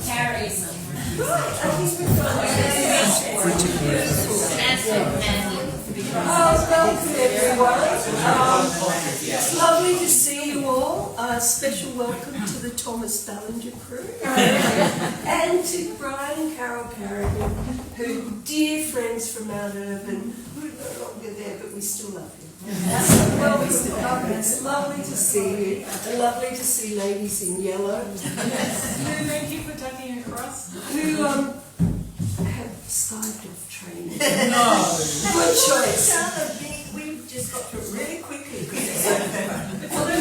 Carries. Welcome everyone. It's lovely to see you all. A special welcome to the Thomas Ballinger crew and to Brian and Carol Carrigan, who are dear friends from Mount Urban. We're no longer there, but we still love you. Well, we still love you. It's lovely to see you. And lovely to see ladies in yellow. Thank you for tucking across. Who have skived off training. No. Good choice. We've just got through really quickly.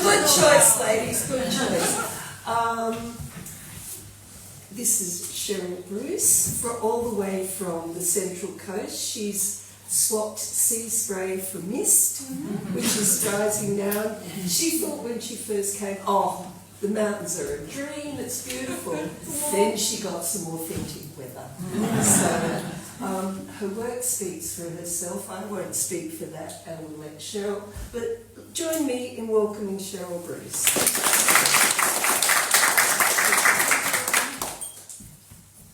Good choice, ladies. Good choice. This is Cheryl Bruce, all the way from the Central Coast. She's swapped sea spray for mist, which is rising down. She thought when she first came, oh, the mountains are a dream, it's beautiful. Then she got some authentic weather. So her work speaks for herself. I won't speak for that, and we'll let Cheryl. But join me in welcoming Cheryl Bruce.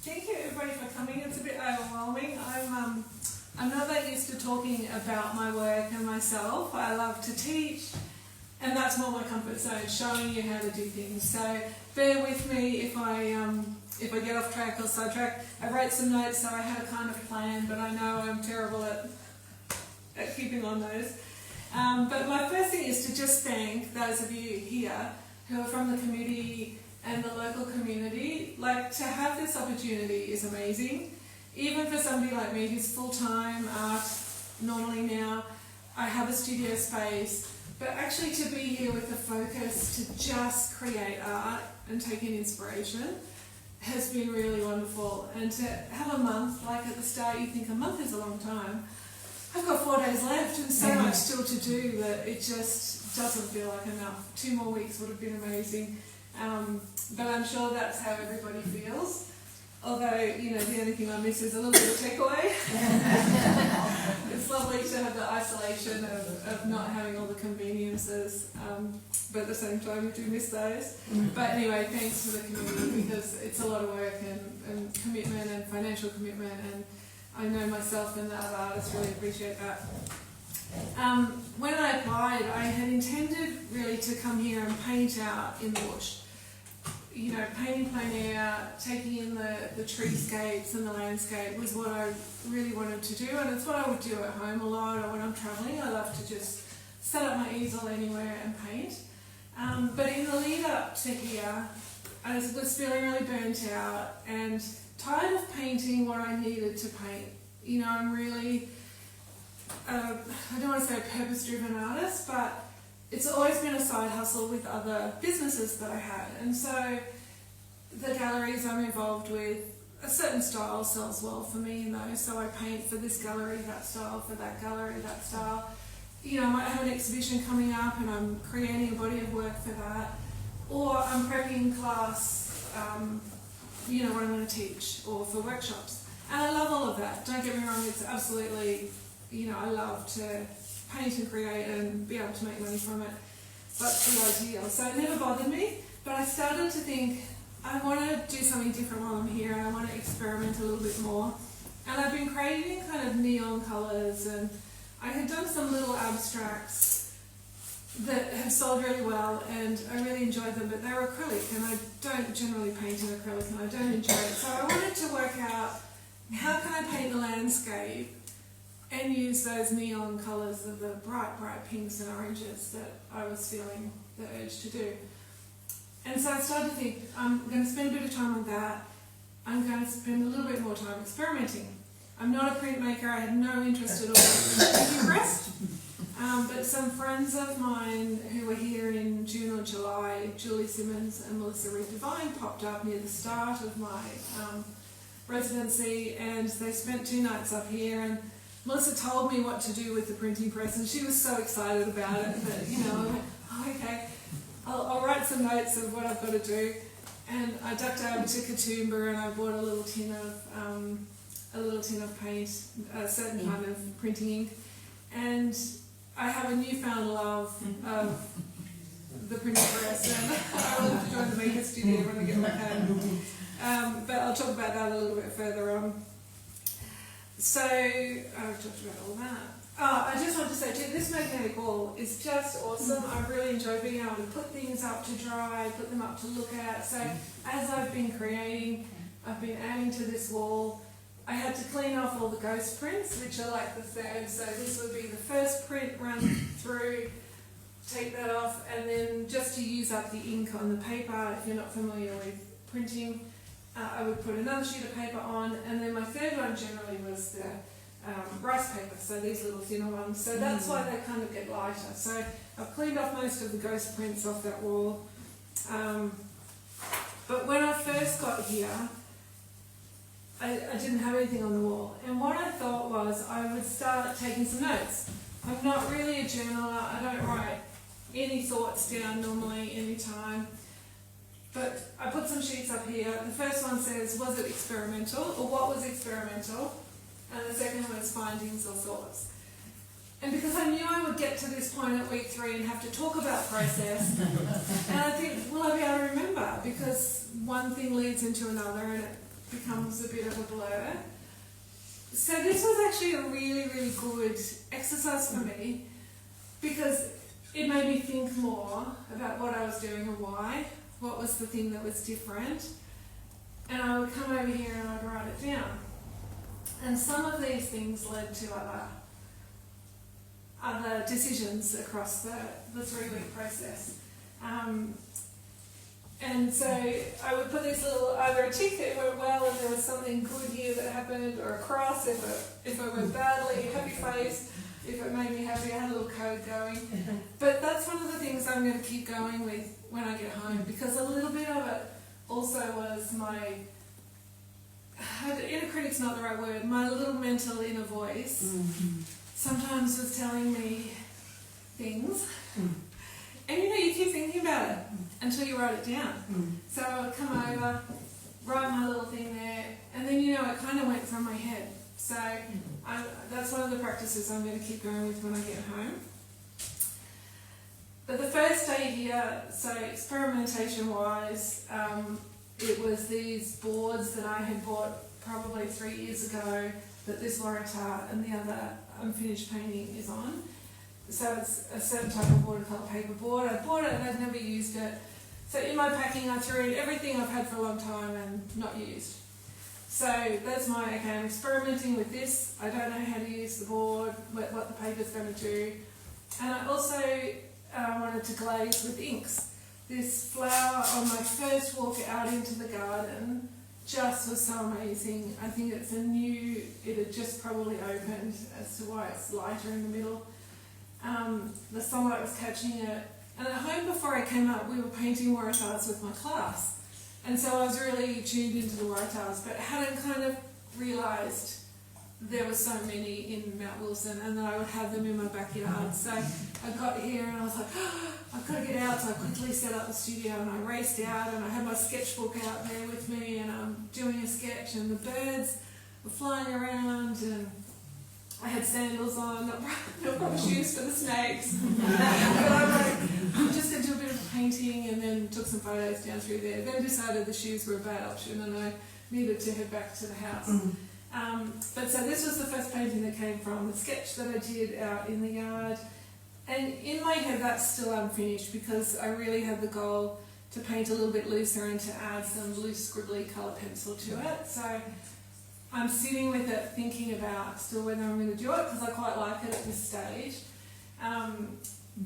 Thank you everybody for coming. It's a bit overwhelming. I'm not that used to talking about my work and myself. I love to teach, and that's more my comfort zone, showing you how to do things. So bear with me if I get off track or sidetrack. I wrote some notes, so I had a kind of plan, but I know I'm terrible at keeping on those. But my first thing is to just thank those of you here who are from the community and the local community. Like, to have this opportunity is amazing. Even for somebody like me who's full-time art normally now, I have a studio space, but actually to be here with the focus to just create art and take in inspiration has been really wonderful. And to have a month, like at the start you think a month is a long time. I've got 4 days left and so much still to do that it just doesn't feel like enough. 2 more weeks would have been amazing. But I'm sure that's how everybody feels. Although, you know, the only thing I miss is a little bit of takeaway. It's lovely to have the isolation of not having all the conveniences, but at the same time we do miss those. But anyway, thanks to the community, because it's a lot of work and commitment and financial commitment, and I know myself and the other artists really appreciate that. When I applied, I had intended really to come here and paint out in the bush. You know, painting plein air, taking in the treescapes and the landscape was what I really wanted to do, and it's what I would do at home a lot, or when I'm travelling. I love to just set up my easel anywhere and paint. But in the lead up to here, I was feeling really burnt out and tired of painting what I needed to paint. You know, I'm really, I don't want to say a purpose-driven artist, but it's always been a side hustle with other businesses that I had. And so the galleries I'm involved with, a certain style sells well for me in those. So I paint for this gallery, that style, for that gallery, that style. You know, I might have an exhibition coming up and I'm creating a body of work for that. Or I'm prepping class, you know, what I'm going to teach, or for workshops. And I love all of that. Don't get me wrong, it's absolutely, you know, I love to paint and create and be able to make money from it. That's the ideal. So it never bothered me, but I started to think, I want to do something different while I'm here, and I want to experiment a little bit more. And I've been creating kind of neon colours, and I had done some little abstracts that have sold really well, and I really enjoyed them, but they were acrylic, and I don't generally paint in acrylic, and I don't enjoy it. So I wanted to work out, how can I paint the landscape and use those neon colours of the bright, bright pinks and oranges that I was feeling the urge to do. And so I started to think, I'm going to spend a bit of time on that. I'm going to spend a little bit more time experimenting. I'm not a printmaker, I had no interest at all in the printing press. But some friends of mine who were here in June or July, Julie Simmons and Melissa Reed Devine, popped up near the start of my residency, and they spent 2 nights up here, and Melissa told me what to do with the printing press, and she was so excited about it that, you know, I went, oh, okay, I'll write some notes of what I've got to do. And I ducked over to Katoomba and I bought a little tin of paint, a certain kind of printing ink, and I have a newfound love of the printing press, and I wanted to join the Makers studio when I get back home. But I'll talk about that a little bit further on. So, I've talked about all that. I just want to say too, this magnetic wall is just awesome. I really enjoy being able to put things up to dry, put them up to look at. So as I've been creating, I've been adding to this wall. I had to clean off all the ghost prints, which are like the third. So this would be the first print, run through, take that off, and then just to use up the ink on the paper, if you're not familiar with printing, I would put another sheet of paper on, and then my third one generally was the rice paper, so these little thinner ones. So that's why they kind of get lighter. So I've cleaned off most of the ghost prints off that wall. But when I first got here, I didn't have anything on the wall. And what I thought was I would start taking some notes. I'm not really a journaler. I don't write any thoughts down normally, any time. But I put some sheets up here. The first one says, was it experimental, or what was experimental? And the second one is findings or thoughts. And because I knew I would get to this point at week 3 and have to talk about process, and I think, will I be able to remember? Because one thing leads into another and it becomes a bit of a blur. So this was actually a really, really good exercise for me, because it made me think more about what I was doing and why. What was the thing that was different? And I would come over here and I'd write it down. And some of these things led to other decisions across the 3-week process. And so I would put this little, either a tick that went well and there was something good here that happened, or a cross if it went badly, happy face, if it made me happy. I had a little code going. But that's one of the things I'm going to keep going with when I get home, because a little bit of it also was my, inner critic's not the right word, my little mental inner voice sometimes was telling me things. And you keep thinking about it until you write it down. So I would come over, write my little thing there, and then it kind of went from my head. So that's one of the practices I'm going to keep going with when I get home. But the first day here, so experimentation-wise, it was these boards that I had bought probably 3 years ago that this Waratah and the other unfinished painting is on. So it's a certain type of watercolour paper board. I bought it and I'd never used it. So in my packing I threw in everything I've had for a long time and not used. So that's okay, I'm experimenting with this. I don't know how to use the board, what the paper's going to do. And I also wanted to glaze with inks. This flower on my first walk out into the garden just was so amazing. I think it had just probably opened, as to why it's lighter in the middle. The sunlight was catching it. And at home before I came up, we were painting Waratahs with my class. And so I was really tuned into the Waratahs, but hadn't kind of realised there were so many in Mount Wilson, and that I would have them in my backyard. So I got here and I was like, I've got to get out. So I quickly set up the studio and I raced out, and I had my sketchbook out there with me, and I'm doing a sketch, and the birds were flying around, and I had sandals on, not proper shoes for the snakes. But I'm just going to do a bit of painting, and then took some photos down through there. Then decided the shoes were a bad option and I needed to head back to the house. But so this was the first painting that came from the sketch that I did out in the yard. And in my head that's still unfinished, because I really had the goal to paint a little bit looser and to add some loose scribbly colour pencil to it. So I'm sitting with it thinking about still whether I'm going to do it, because I quite like it at this stage.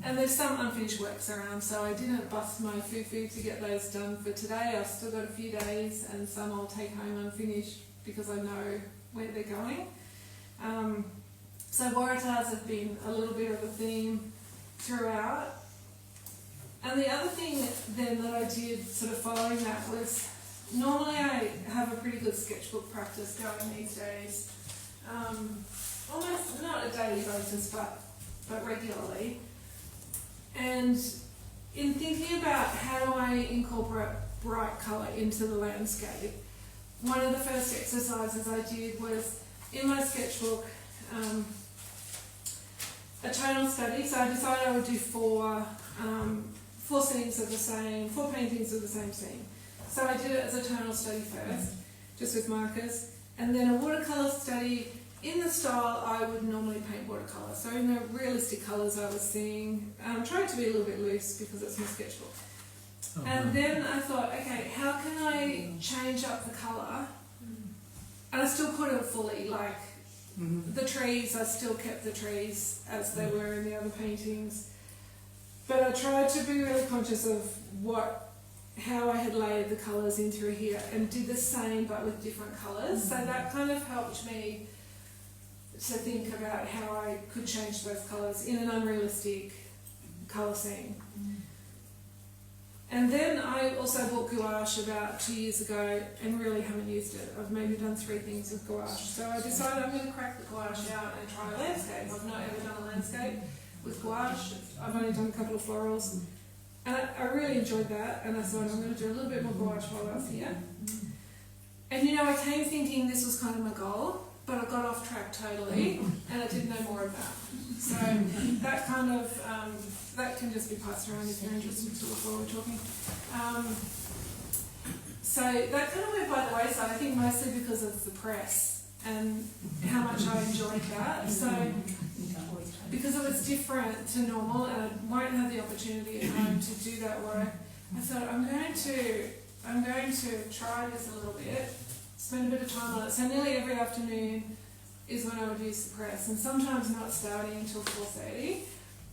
And there's some unfinished works around, so I didn't bust my foo-foo to get those done for today. I've still got a few days, and some I'll take home unfinished because I know where they're going. So Waratahs have been a little bit of a theme throughout. And the other thing then that I did sort of following that was, normally I have a pretty good sketchbook practice going these days. Almost not a daily basis, but regularly. And in thinking about how do I incorporate bright colour into the landscape, one of the first exercises I did was in my sketchbook a tonal study. So I decided I would do four 4 scenes are the same, 4 paintings of the same scene. So I did it as a tonal study first, just with markers, and then a watercolour study in the style I would normally paint watercolour. So in the realistic colours I was seeing, trying to be a little bit loose because it's my sketchbook. And then I thought, okay, how can I change up the colour? And I still couldn't fully, like, the trees, I still kept the trees as they were in the other paintings. But I tried to be really conscious of how I had layered the colours in through here and did the same but with different colours. So that kind of helped me to think about how I could change those colours in an unrealistic colour scene. And then I also bought gouache about 2 years ago and really haven't used it. I've maybe done 3 things with gouache. So I decided I'm going to crack the gouache out and try a landscape. I've not ever done a landscape with gouache. I've only done a couple of florals. And I really enjoyed that, and I thought I'm going to do a little bit more gouache while I was here. And you know, I came thinking this was kind of my goal, but I got off track totally, and I did no more of that. So that kind of, that can just be passed around if you're interested to look while we're talking. So that kind of went by the wayside, I think mostly because of the press and how much I enjoyed that. So because it was different to normal and I won't have the opportunity at home to do that work, I thought I'm going to try this a little bit, spend a bit of time on it. So nearly every afternoon is when I would use the press, and sometimes not starting until 4:30.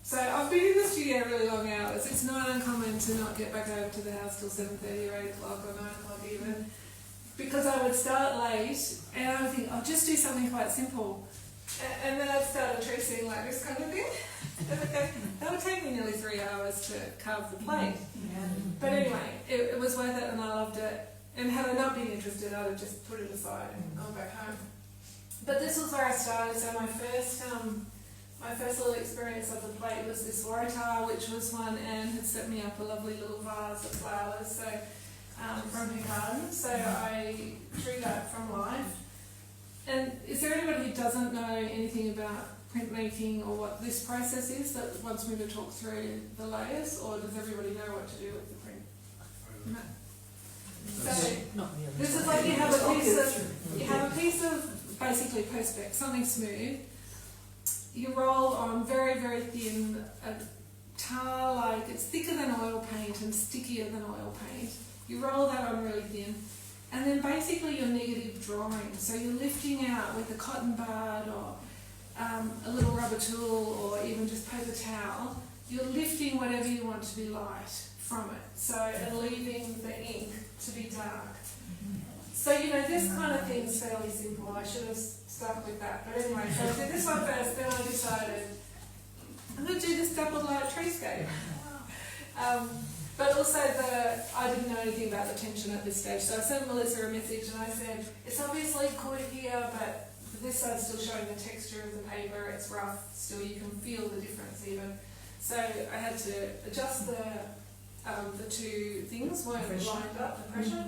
So I've been in the studio really long hours. It's not uncommon to not get back over to the house till 7:30 or 8 o'clock or 9 o'clock even, because I would start late and I would think, I'll just do something quite simple. And then I'd start a tree scene like this kind of thing. That would take me nearly 3 hours to carve the plate. But anyway, it was worth it and I loved it. And had I not been interested, I'd have just put it aside and gone back home. But this was where I started. So my first little experience of the plate was this waratah, which was one Anne had set me up a lovely little vase of flowers. So from her garden. So I drew that from life. And is there anybody who doesn't know anything about printmaking or what this process is that wants me to talk through the layers, or does everybody know what to do with the print? No. So this is like you have a piece of basically Perspex, something smooth. You roll on very, very thin tar, like it's thicker than oil paint and stickier than oil paint. You roll that on really thin. And then basically you're negative drawing. So you're lifting out with a cotton bud or a little rubber tool or even just paper towel. You're lifting whatever you want to be light from it. So and leaving the ink to be dark. So you know, this kind of thing's fairly simple. I should have stuck with that. But anyway, so I did this one first, then I decided I'm going to do this double light treescape. But also I didn't know anything about the tension at this stage, so I sent Melissa a message and I said, it's obviously good here, but this side's still showing the texture of the paper, it's rough, still you can feel the difference even. So I had to adjust the 2 things weren't lined up, the pressure.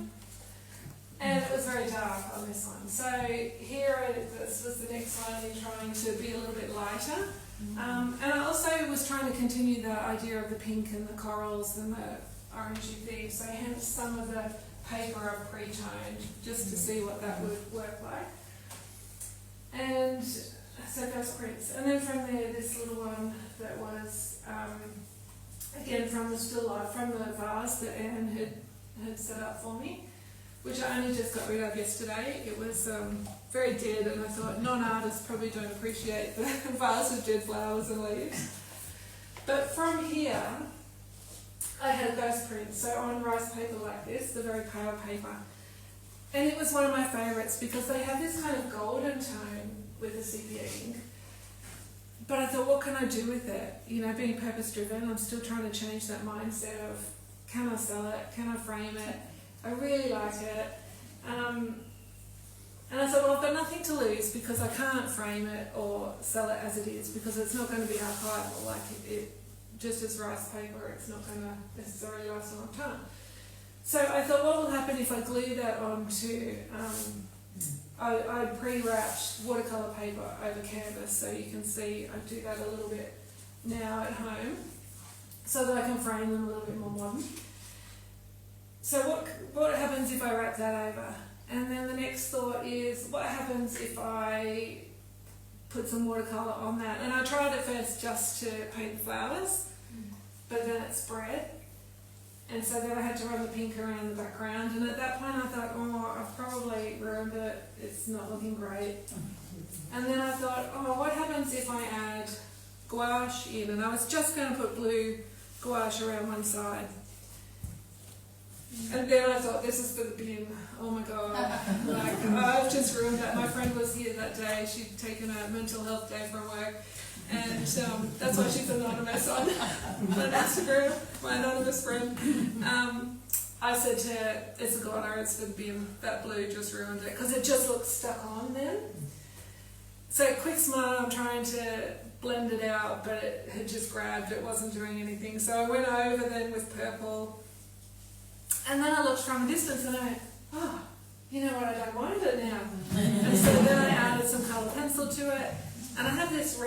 And it was very dark on this one. So here, this was the next one, in trying to be a little bit lighter. And I also was trying to continue the idea of the pink and the corals and the orangey theme, so hence some of the paper I've pre-toned just to see what that would work like. And so those prints. And then from there, this little one that was, again, from the still life, from the vase that Anne had set up for me, which I only just got rid of yesterday. It was very dead, and I thought non-artists probably don't appreciate the vase with dead flowers and leaves. But from here, I had those prints, so on rice paper like this, the very pale paper. And it was one of my favourites because they have this kind of golden tone with the sepia ink. But I thought, what can I do with it? You know, being purpose-driven, I'm still trying to change that mindset of, can I sell it? Can I frame it? I really like it. And I thought, well, I've got nothing to lose because I can't frame it or sell it as it is because it's not going to be archival. Like it just as rice paper, it's not going to necessarily last a long time. So I thought, what will happen if I glue that onto, I pre-wrapped watercolour paper over canvas, so you can see I do that a little bit now at home. so that I can frame them a little bit more modern. So what happens if I wrap that over? And then the next thought is, what happens if I put some watercolour on that? And I tried at first just to paint the flowers, but then it spread. And so then I had to run the pink around the background. And at that point I thought, oh, I've probably ruined it. It's not looking great. And then I thought, oh, what happens if I add gouache in? And I was just going to put blue gouache around one side. And then I thought, this is for the bin. Oh my god. Like, I've just ruined that. My friend was here that day. She'd taken a mental health day from work. And that's why she's anonymous on Instagram, my anonymous friend. I said to her, it's a goner, it's for the bin. That blue just ruined it. Because it just looked stuck on then. So quick smile, I'm trying to blend it out, but it had just grabbed. It wasn't doing anything. So I went over then with purple. And then I looked from a distance and I went, oh, you know what, I don't mind it now. And so then I added some colour pencil to it. And I have this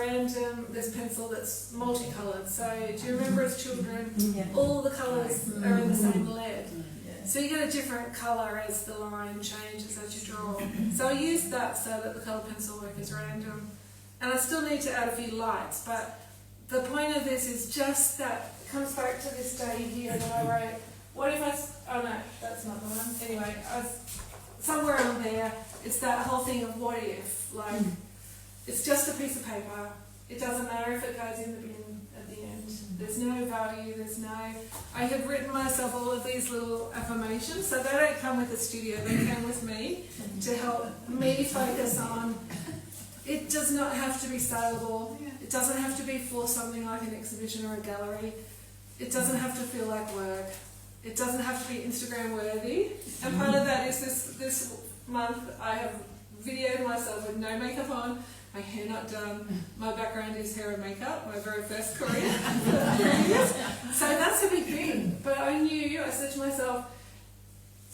pencil that's multicoloured. So do you remember as children, all the colours are in the same lead. So you get a different colour as the line changes as you draw. So I used that so that the colour pencil work is random. And I still need to add a few lights, but the point of this is just that, it comes back to this day here that I wrote, what if oh no, that's not the one. Anyway, somewhere on there, it's that whole thing of what if, like, it's just a piece of paper. It doesn't matter if it goes in the bin at the end. There's no value, I had written myself all of these little affirmations, so they don't come with the studio, they came with me to help me focus on, it does not have to be saleable. It doesn't have to be for something like an exhibition or a gallery. It doesn't have to feel like work. It doesn't have to be Instagram worthy. And part of that is this month I have videoed myself with no makeup on, my hair not done, my background is hair and makeup, my very first career. So that's a big thing. But I said to myself,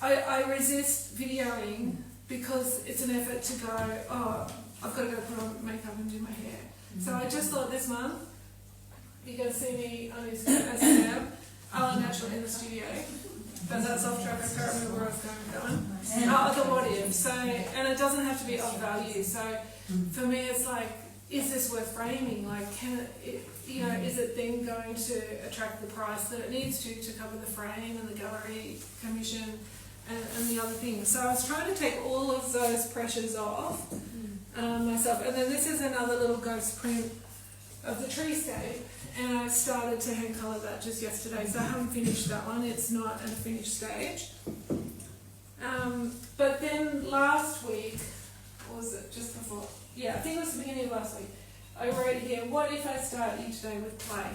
I resist videoing because it's an effort to go, oh, I've got to go put on makeup and do my hair. So I just thought this month, you're going to see me on Instagram, I'll natural in the studio. But that's off track, I can't remember where I was going with that one. The what if. So, and it doesn't have to be of value. So for me it's like, is this worth framing? Like, is it then going to attract the price that it needs to cover the frame and the gallery commission and the other things? So I was trying to take all of those pressures off myself. And then this is another little ghost print of the treescape. And I started to hand colour that just yesterday, so I haven't finished that one. It's not at a finished stage. But then last week, or was it just before? Yeah, I think it was the beginning of last week. I wrote here, what if I start each day with play?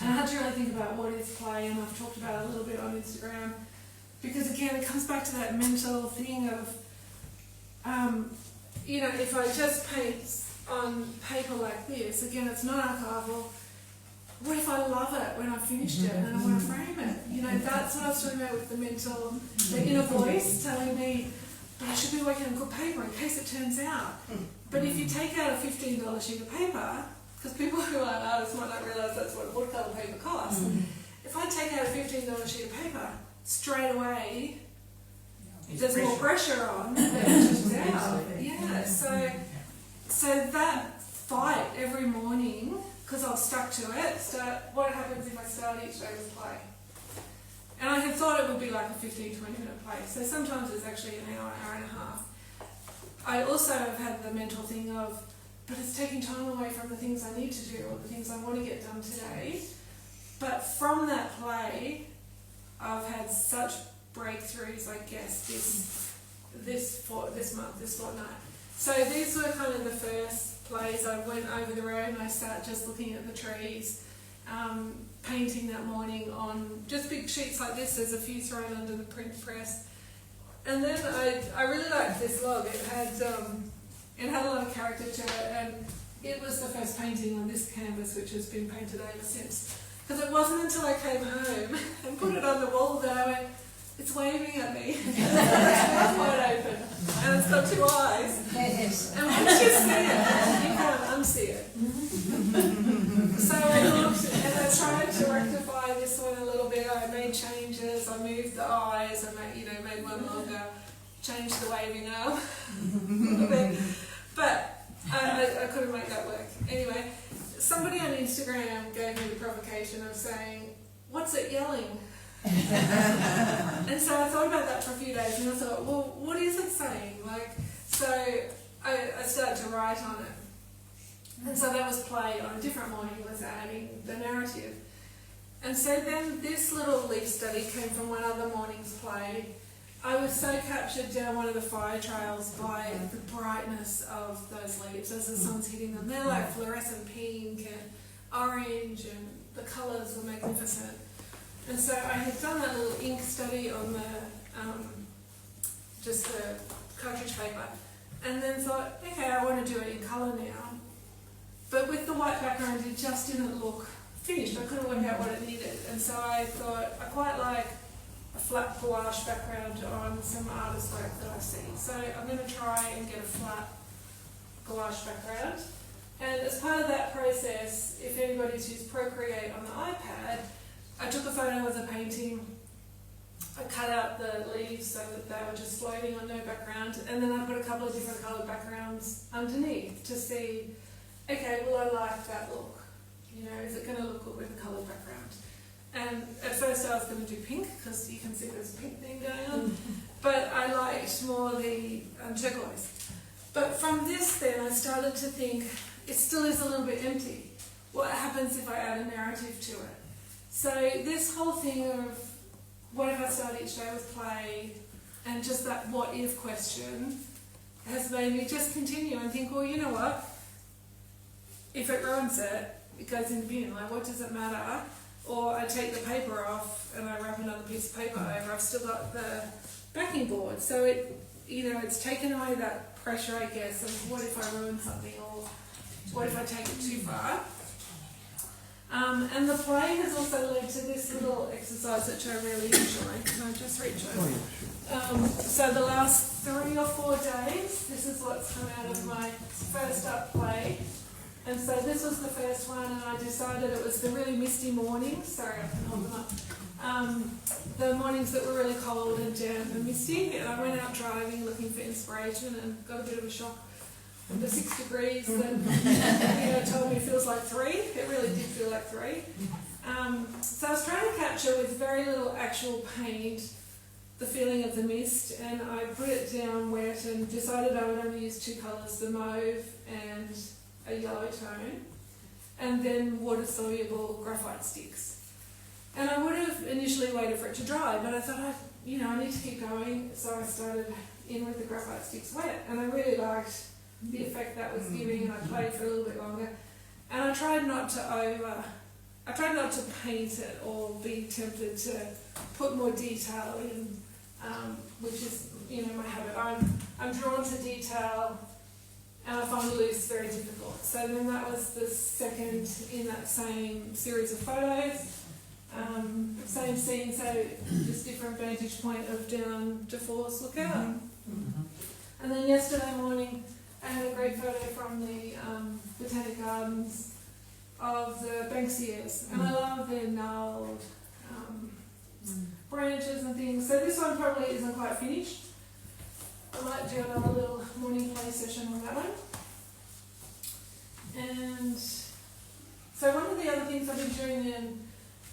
And I had to really think about what is play, and I've talked about it a little bit on Instagram. Because again, it comes back to that mental thing of, if I just paint on paper like this, again, it's not archival. What if I love it when I've finished it and I want to frame it? That's what I was talking about with the inner voice telling me, but I should be working on good paper in case it turns out. But if you take out a $15 sheet of paper, because people who aren't artists might not realise that's what watercolour paper costs, if I take out a $15 sheet of paper, straight away, there's more pressure on that it turns out. Yeah, so that fight every morning, because I was stuck to it, what happens if I start each day with play? And I had thought it would be like a 15-20 minute play, so sometimes it's actually an hour and a half. I also have had the mental thing of, but it's taking time away from the things I need to do or the things I want to get done today. But from that play, I've had such breakthroughs, I guess, this month, this fortnight. So these were kind of the first plays. I went over the road and I started just looking at the trees, painting that morning on just big sheets like this. There's a few thrown under the print press. And then I really liked this log. It had a lot of character to it, and it was the first painting on this canvas which has been painted ever since. Because it wasn't until I came home and put it on the wall that I went, it's waving at me. It's wide open. And it's got two eyes. Yes. And once you see it, you can't unsee it. So I looked, and tried to rectify this one a little bit. I made changes. I moved the eyes. I made one longer. Changed the waving arm a little bit, but I couldn't make that work. Anyway, somebody on Instagram gave me the provocation of saying, "What's it yelling?" And so I thought about that for a few days, and I thought, well, what is it saying? So I started to write on it. And so that was play on a different morning, was adding the narrative. And so then this little leaf study came from one other morning's play. I was so captured down one of the fire trails by the brightness of those leaves as the sun's hitting them. They're like fluorescent pink and orange, and the colours were magnificent. And so I had done that little ink study on just the cartridge paper, and then thought, okay, I want to do it in colour now. But with the white background, it just didn't look finished. I couldn't work out what it needed. And so I thought, I quite like a flat gouache background on some artist work that I see. So I'm going to try and get a flat gouache background. And as part of that process, if anybody's used Procreate on the iPad, I took a photo of the painting. I cut out the leaves so that they were just floating on no background, and then I put a couple of different coloured backgrounds underneath to see, okay, will I like that look? Is it going to look good with a coloured background? And at first I was going to do pink, because you can see there's a pink thing going on, but I liked more the turquoise. But from this then I started to think, it still is a little bit empty. What happens if I add a narrative to it? So this whole thing of what if I start each day with play, and just that what if question has made me just continue and think, well, you know what? If it ruins it, it goes in the bin. Like, what does it matter? Or I take the paper off and I wrap another piece of paper over. I've still got the backing board. So it's taken away that pressure, I guess, of what if I ruin something, or what if I take it too far? And the play has also led to this little exercise which I really enjoy. Can I just reach over? So the last 3 or 4 days, this is what's come out of my first up play. And so this was the first one, and I decided it was the really misty mornings. Sorry, I can hold them up. The mornings that were really cold and damp and misty, and I went out driving looking for inspiration and got a bit of a shock. And the 6 degrees that told me it feels like 3. It really did feel like 3. So I was trying to capture with very little actual paint the feeling of the mist, and I put it down wet and decided I would only use 2 colours, the mauve and a yellow tone, and then water-soluble graphite sticks. And I would have initially waited for it to dry, but I thought I need to keep going, so I started in with the graphite sticks wet, and I really liked the effect that was giving, and I played for a little bit longer. And I tried not to paint it or be tempted to put more detail in, which is, my habit. I'm drawn to detail, and I find loose very difficult. So then that was the second in that same series of photos. Same scene, so just different vantage point of down to force lookout. And then yesterday morning, I had a great photo from the Botanic Gardens of the Banksias, and I love their gnarled branches and things. So this one probably isn't quite finished. I might do another little morning play session on that one. And so one of the other things I've been doing then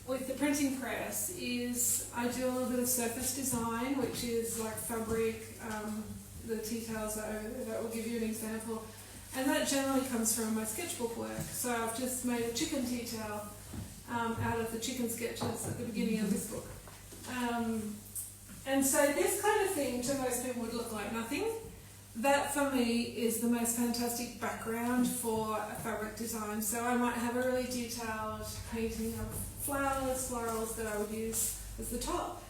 with the printing press is I do a little bit of surface design, which is like fabric, the tea towels that will give you an example, and that generally comes from my sketchbook work. So I've just made a chicken tea towel out of the chicken sketches at the beginning of this book. And so this kind of thing to most people would look like nothing. That for me is the most fantastic background for a fabric design. So I might have a really detailed painting of flowers, florals that I would use as the top.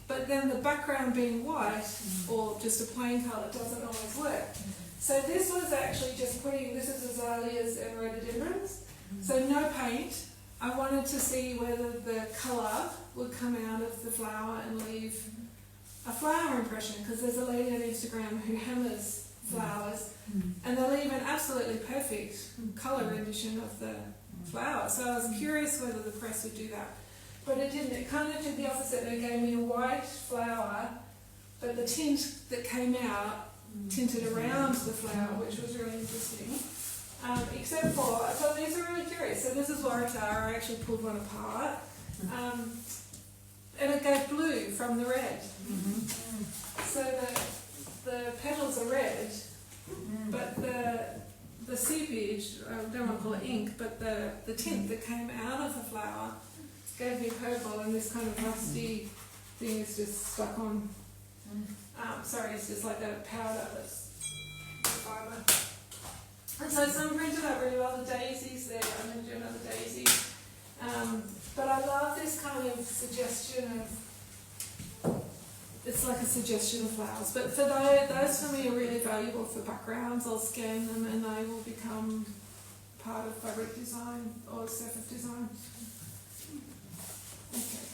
But then the background being white or just a plain colour doesn't always work. So this was actually just this is azaleas and rhododendrons. So no paint. I wanted to see whether the colour would come out of the flower and leave a flower impression, because there's a lady on Instagram who hammers flowers and they leave an absolutely perfect colour rendition of the flower. So I was curious whether the press would do that. But it didn't. It kind of did the opposite. It gave me a white flower, but the tint that came out tinted around the flower, which was really interesting. Except for, I thought these are really curious. So this is Waratah. I actually pulled one apart. And it gave blue from the red. So the petals are red, but the seepage, I don't want to call it ink, but the tint that came out of the flower gave me purple, and this kind of rusty thing is just stuck on. Sorry, it's just like a powder that's fibre. And so some printed out really well. The daisies there, I'm going to do another daisy. But I love this kind of suggestion of, it's like a suggestion of flowers. But for those for me are really valuable for backgrounds. I'll scan them and they will become part of fabric design or surface design. Okay.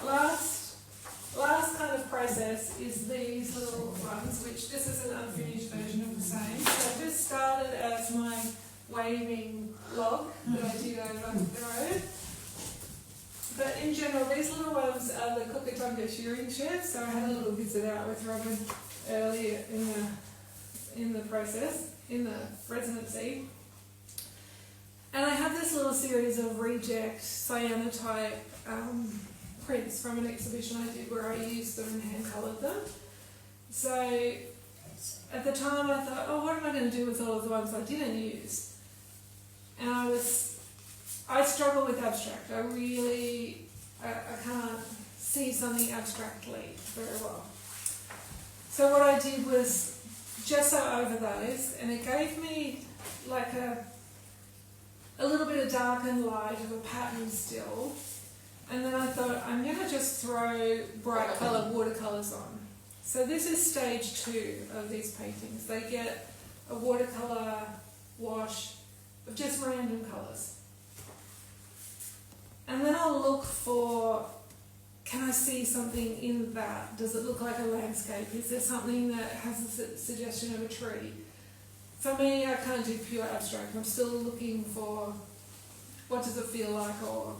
Last kind of process is these little ones, which this is an unfinished version of the same. So this started as my waving log that I did over the road. But in general, these little ones are the Kukatunga shearing shed. So I had a little visit out with Robin earlier in the process, in the residency. And I have this little series of reject cyanotype prints from an exhibition I did where I used them and hand coloured them. So at the time I thought, oh, what am I going to do with all of the ones I didn't use? And I struggle with abstract. I can't see something abstractly very well. So what I did was gesso over those, and it gave me like a little bit of dark and light of a pattern still. And then I thought, I'm going to just throw bright coloured watercolours on. So this is stage 2 of these paintings. They get a watercolour wash of just random colours. And then I'll look for, can I see something in that? Does it look like a landscape? Is there something that has a suggestion of a tree? For me, I can't do pure abstract. I'm still looking for what does it feel like, or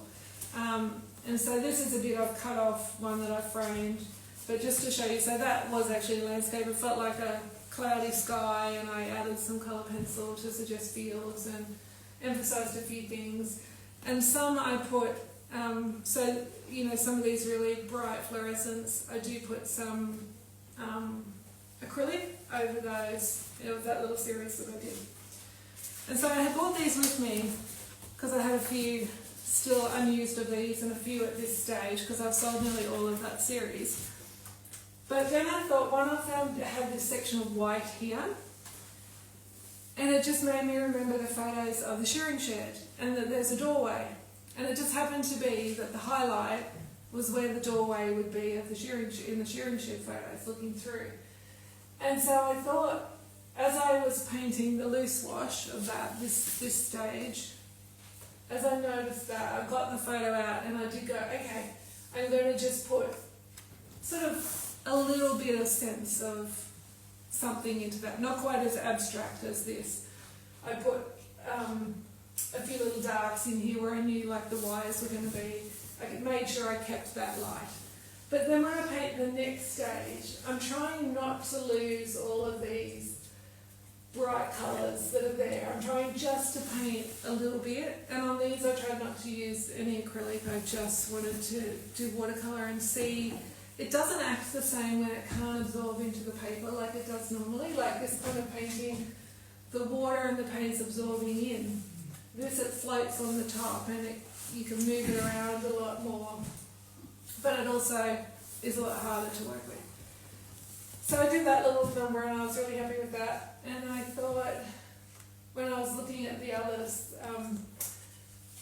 and so this is a bit I've cut off one that I framed, but just to show you, so that was actually a landscape. It felt like a cloudy sky, and I added some colour pencil to suggest fields and emphasised a few things. And some I put, so you know, some of these really bright fluorescents, I do put some acrylic over those, that little series that I did. And so I had brought these with me because I had a few still unused of these and a few at this stage because I've sold nearly all of that series. But then I thought one of them had this section of white here, and it just made me remember the photos of the shearing shed and that there's a doorway. And it just happened to be that the highlight was where the doorway would be of the shearing in the shearing shed photos looking through. And so I thought, as I was painting the loose wash of that, this stage, as I noticed that, I got the photo out and I did go, okay, I'm going to just put sort of a little bit of sense of something into that. Not quite as abstract as this. I put a few little darks in here where I knew like the wires were going to be. I made sure I kept that light. But then when I paint the next stage, I'm trying not to lose all of these bright colours that are there. I'm trying just to paint a little bit, and on these I tried not to use any acrylic. I just wanted to do watercolour and see. It doesn't act the same when it can't absorb into the paper like it does normally. Like this kind of painting, the water and the paint's absorbing in. This, it floats on the top and you can move it around a lot more. But it also is a lot harder to work with. So I did that little number and I was really happy with that. And I thought, when I was looking at the others,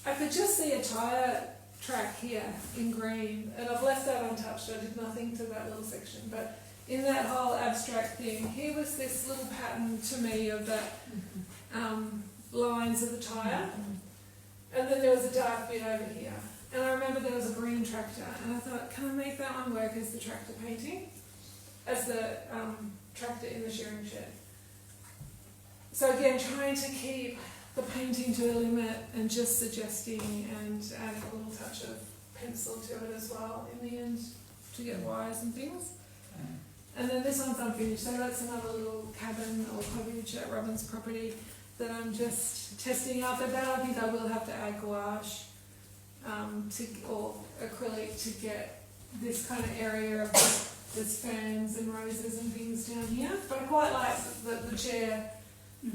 I could just see a tyre track here in green, and I've left that untouched. I did nothing to that little section. But in that whole abstract thing, here was this little pattern to me of that lines of the tyre. And then there was a dark bit over here. And I remember there was a green tractor, and I thought, can I make that one work as the tractor painting? As the tractor in the shearing shed. So again, trying to keep the painting to a limit and just suggesting and adding a little touch of pencil to it as well in the end to get wires and things. And then this one's unfinished, so that's another little cabin or cottage at Robin's property that I'm just testing out. But that I think I will have to add gouache or acrylic to get this kind of area of there's ferns and roses and things down here. But I quite like that the chair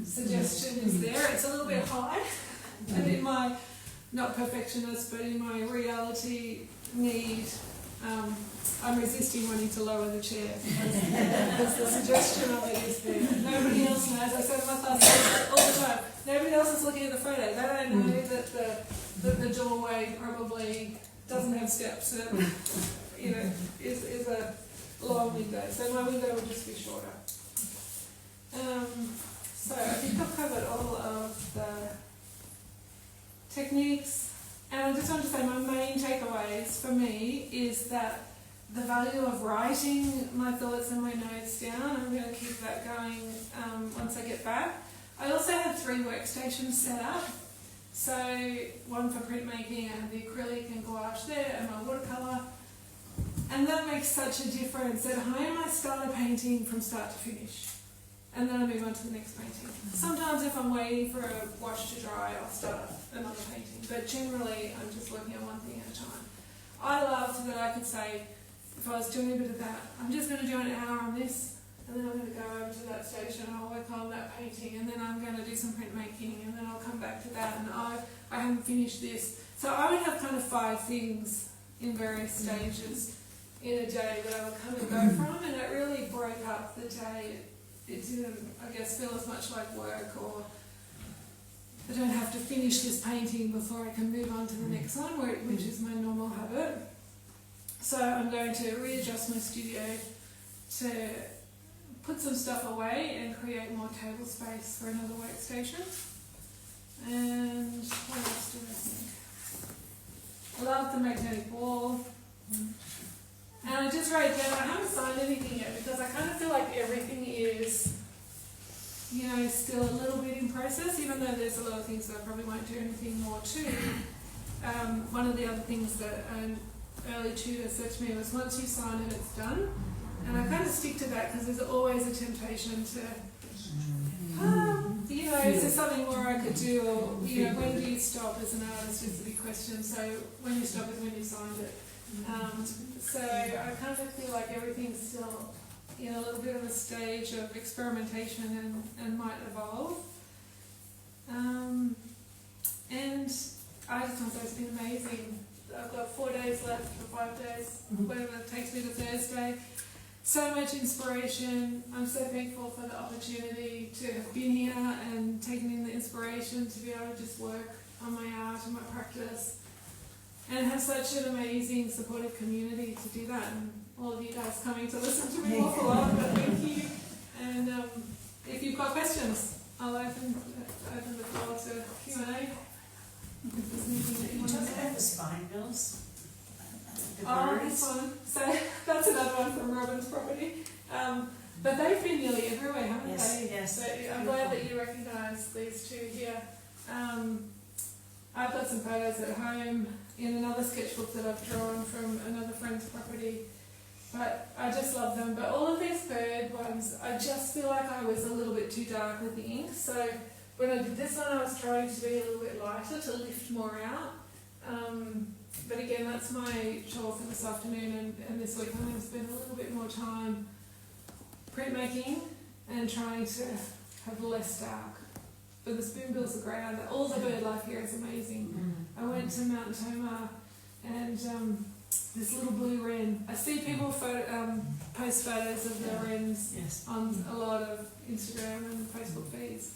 suggestion is there. It's a little bit high, and in my, not perfectionist, but in my reality need, I'm resisting wanting to lower the chair because the suggestion of it is there. Nobody else knows. I said to my class all the time, nobody else is looking at the photo. They don't know that the doorway probably doesn't have steps. Is a long window. So my window will just be shorter. So I think I've covered all of the techniques. And I just want to say my main takeaways for me is that the value of writing my thoughts and my notes down, I'm going to keep that going once I get back. I also have 3 workstations set up. So one for printmaking, I have the acrylic and gouache there and my watercolour. And that makes such a difference. At home I start a painting from start to finish. And then I move on to the next painting. Sometimes if I'm waiting for a wash to dry, I'll start another painting. But generally, I'm just working on one thing at a time. I loved that I could say, if I was doing a bit of that, I'm just going to do an hour on this, and then I'm going to go over to that station and I'll work on that painting, and then I'm going to do some printmaking, and then I'll come back to that, and I haven't finished this. So I would have kind of 5 things in various stages in a day that I would come and go from, and it really broke up the day. It didn't, I guess, feel as much like work, or I don't have to finish this painting before I can move on to the next one, which is my normal habit. So I'm going to readjust my studio to put some stuff away and create more table space for another workstation. And what else do I think? I love the magnetic wall. And I just wrote down, I haven't signed anything yet because I kind of feel like everything is, still a little bit in process, even though there's a lot of things that I probably won't do anything more to. One of the other things that an early tutor said to me was, once you sign it, it's done. And I kind of stick to that because there's always a temptation to, is there something more I could do? Or, when do you stop as an artist is a big question. So when you stop is when you signed it. So I kind of feel like everything's still in a little bit of a stage of experimentation and might evolve. And I just want to say it's been amazing. I've got 4 days left for 5 days, whatever it takes me to Thursday. So much inspiration. I'm so thankful for the opportunity to have been here and taken in the inspiration to be able to just work on my art and my practice. And have such an amazing, supportive community to do that. And all of you guys coming to listen to me awful lot, but thank you. And if you've got questions, I'll open the floor to Q&A. If there's anything that you want to say. About the spine bills. This one. So that's another one from Robin's property. But they've been nearly everywhere, haven't they? Yes. So I'm glad that you recognise these 2 here. I've got some photos at home in another sketchbook that I've drawn from another friend's property, but I just love them. But all of these bird ones, I just feel like I was a little bit too dark with the ink, so when I did this one I was trying to be a little bit lighter to lift more out. But again, that's my chore for this afternoon and this week. I'm going to spend a little bit more time printmaking and trying to have less dark. But the spoonbills are great. All the bird life here is amazing. I went to Mount Tomah and this little blue wren. I see people post photos of their wrens on a lot of Instagram and Facebook feeds.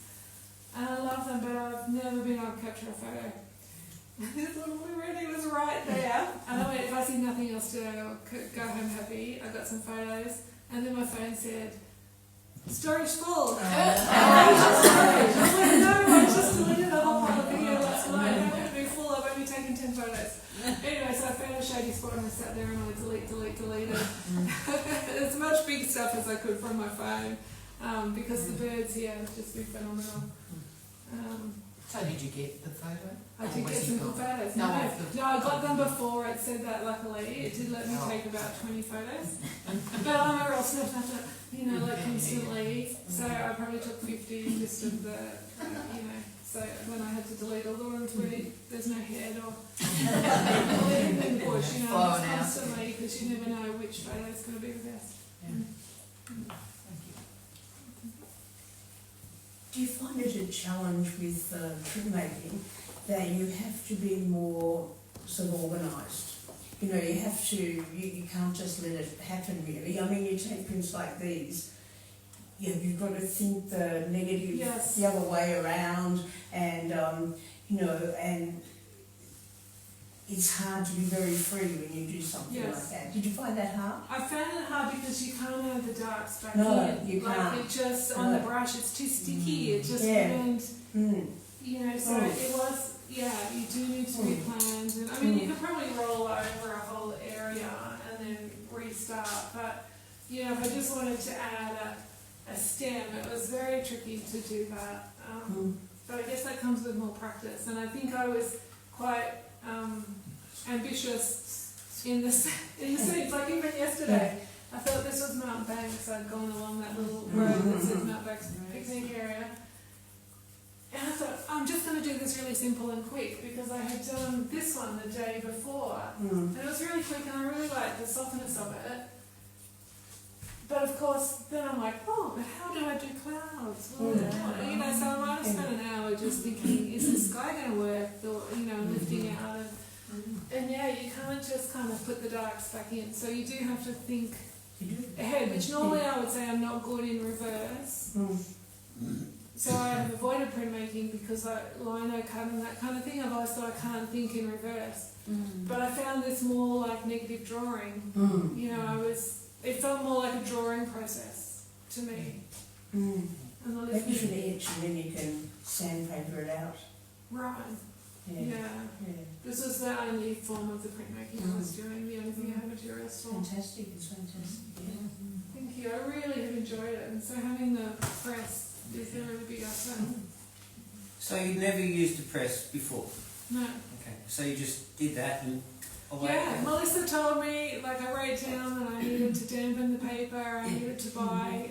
And I love them, but I've never been able to capture a photo. This little blue wren, he was right there. And I went, if I see nothing else today, I'll go home happy. I got some photos. And then my phone said, storage full. I just deleted the whole pile of video last night. How could it be full? I've only taken 10 photos. Anyway, so I found a shady spot and I sat there and I deleted. As much big stuff as I could from my phone because the birds here have just been phenomenal. So did you get the photo? I did get some good photos. No, No, I've- I got them before. It said that luckily. It did let me take about 20 photos. But I'm a real snapper, you know, like constantly. So I probably took 50 just of the, you know. So when I had to delete all the ones where there's no head or in the bush, you know, Blowing just out. constantly, because you never know which photo is going to be the best. Thank you. Do you find it a challenge with printmaking that you have to be more sort of organised? You know, you have to, you can't just let it happen really. I mean, you take prints like these, you've got to think the negative Yes. the other way around, and you know, and it's hard to be very free when you do something Yes. like that. Did you find that hard? I found it hard because you can't add the darks back No, in. you like can't. it just on the No. brush, it's too sticky. It just Yeah. burned. Mm. You know, so Mm. it was. Yeah, you do need to be planned, and I mean, you could probably roll over a whole area and then restart. But you know, if I just wanted to add a stem, it was very tricky to do that. But I guess that comes with more practice, and I think I was quite ambitious in the scenes. Like even yesterday, I thought this was Mount Banks. I'd gone along that little road that says Mount Banks picnic area. And I thought, I'm just going to do this really simple and quick because I had done this one the day before. And it was really quick and I really liked the softness of it. But of course, then I'm like, oh, but how do I do clouds? Well, you know, so I might have spent an hour just thinking, is the sky going to work? Or, you know, lifting out. And yeah, you can't just kind of put the darks back in. So you do have to think ahead, which normally I would say I'm not good in reverse. So I have avoided printmaking because I lino cut and that kind of thing. I've always thought I can't think in reverse. But I found this more like negative drawing. You know, it felt more like a drawing process to me. And the Maybe you should lifting, etch and then you can sandpaper it out. right, Yeah. yeah. This was the only form of the printmaking I was doing, the only thing I had materials for. Fantastic, it's fantastic. Yeah. Thank you, I really have enjoyed it. And so having the press is a really big asset. So you'd never used a press before? No. Okay, so you just did that and away? Yeah, Melissa told me, like I wrote down that I needed to dampen the paper, I needed to buy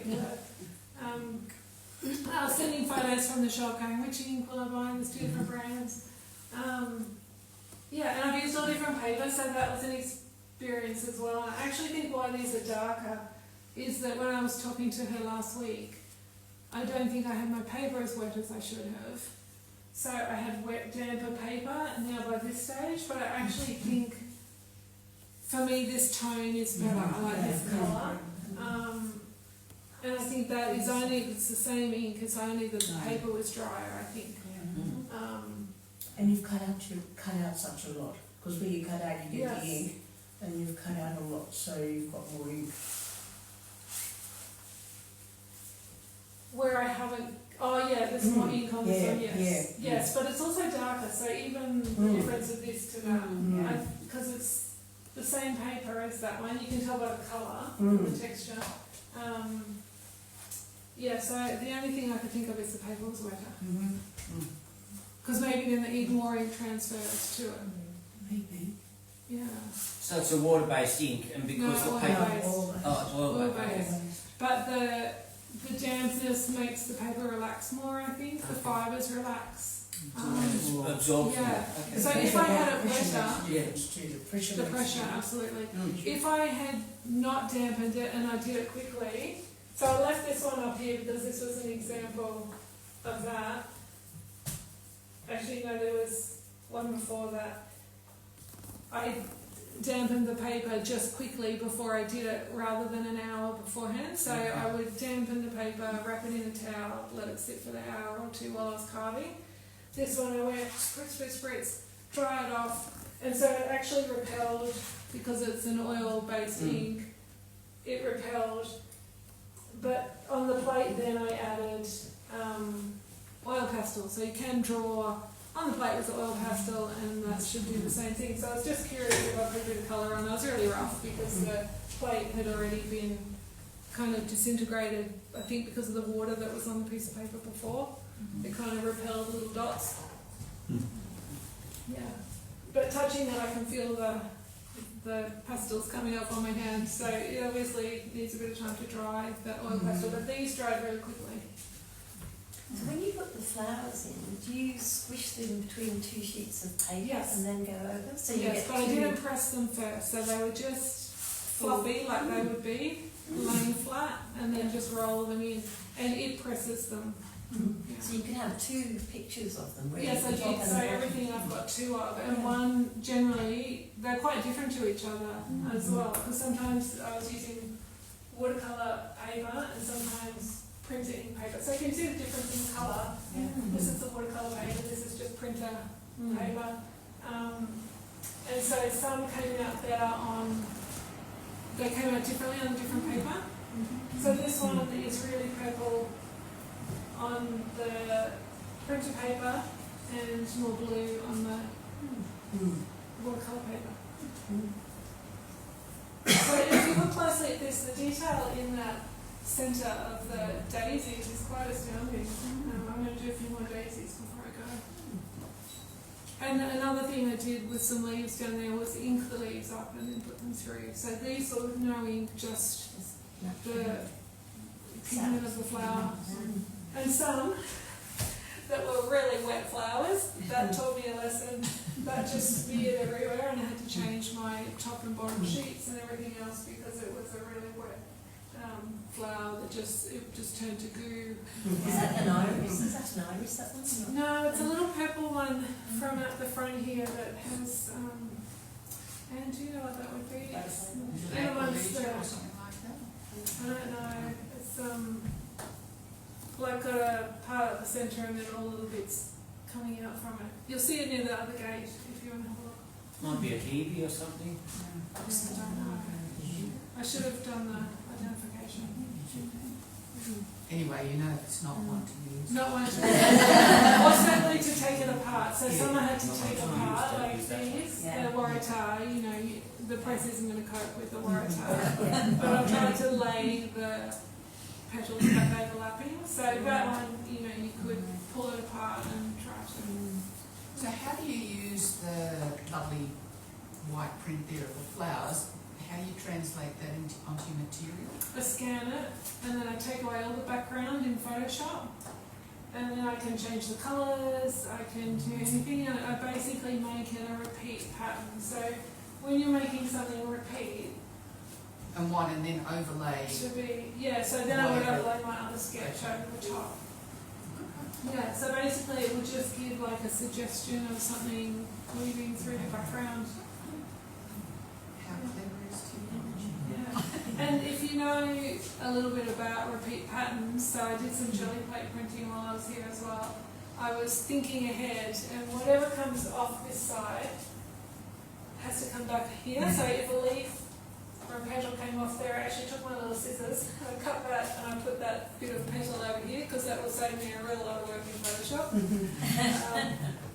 I was sending photos from the shop going, which ink will I buy? There's 2 different brands. Yeah, and I've used all different papers, so that was an experience as well. I actually think why these are darker is that when I was talking to her last week, I don't think I had my paper as wet as I should have. So I had wet, damper paper now by this stage, but I actually think for me this tone is better. I like this colour. And I think that is only, it's the same ink, it's only that the paper was drier, I think. And you've cut out such a lot, because where you cut out you get the Yes. ink, and you've cut out a lot, so you've got more ink. Where I haven't, oh yeah, there's more ink on this one, Yeah, yes. Yes, but it's also darker, so even the difference of this to that, because it's the same paper as that one, you can tell by the colour, the texture. Yeah, so the only thing I could think of is the paper was wetter. Because maybe then the more ink transfers to it. Maybe. Yeah. So it's a water-based ink, and because No, the paper... oil-based. Oh, it's oil-based. Oil-based. But the dampness makes the paper relax more, I think. The fibres relax. It's absorbed. Yeah. Okay. So if I had it wetter, The the pressure, absolutely. If I had not dampened it and I did it quickly, so I left this one up here because this was an example of that. Actually, no, there was one before that. I dampened the paper just quickly before I did it rather than an hour beforehand. So I would dampen the paper, wrap it in a towel, let it sit for an hour or 2 while I was carving. This one I went spritz, dry it off, and so it actually repelled, because it's an oil-based ink, it repelled. But on the plate then I added oil pastel, so you can draw on the plate with the oil pastel, and that should do the same thing. So I was just curious if I put a bit of colour on. I was really rough because the plate had already been kind of disintegrated, I think because of the water that was on the piece of paper before. it kind of repel the little dots. Yeah, but touching that, I can feel the pastels coming up on my hand. So it obviously needs a bit of time to dry that oil pastel, but these dry very quickly. So when you put the flowers in, do you squish them between two sheets of paper Yes. and then go over? So you Yes, get but I two. didn't press them first, so they were just fluffy like they would be, laying flat, and then just roll them in, and it presses them. Yeah. So you can have two pictures of them. Really, Yes, I the top did. and So the bottom. everything I've got two of, and one generally they're quite different to each other as well. Because sometimes I was using watercolor paper and sometimes printing paper. So you can see the difference in colour. This is the watercolor paper. This is just printer paper. And so some came out better on. They came out differently on different paper. So this one is really purple on the printer paper and more blue on the watercolor paper. So if you look closely at this, the detail in that centre of the daisies is quite astounding. I'm going to do a few more daisies before I go. And another thing I did with some leaves down there was ink the leaves up and then put them through. So these were no ink, just the pigment of the flower. And some that were really wet flowers, that taught me a lesson. That just smeared everywhere, and I had to change my top and bottom sheets and everything else because it was a really wet flower that just turned to goo. Is that an iris? Is that an iris? That one's not. No, it's a little purple one from at the front here that has. And do you know what that would be? It's the ones that or something like that. I don't know. It's like got a part at the centre and then all little bits coming out from it. You'll see it near the other gate if you want to have a look. Might be a Hebe or something. I don't know. I should have done the identification. Anyway, you know it's not one to use. Not one to or certainly to take it apart. So some I had to take apart, like these, the Waratah, you know, the press isn't going to cope with the Waratah. But I tried to lay the petals back overlapping. So that one, you know, you could pull it apart and try to. So how do you use the lovely white print there of the flowers? How do you translate that onto your material? I scan it and then I take away all the background in Photoshop. And then I can change the colours, I can do anything, and I basically make it a repeat pattern. So when you're making something repeat, And one, and then overlay. it should be, yeah, so then I would overlay my other sketch over the top. Yeah, so basically it would just give like a suggestion of something moving through the background. How clever is technology? Yeah. And if you know a little bit about repeat patterns, so I did some jelly plate printing while I was here as well. I was thinking ahead, and whatever comes off this side has to come back here. So if a leaf or a petal came off there, I actually took my little scissors and I cut that and I put that bit of petal over here because that would save me a real lot of work in Photoshop.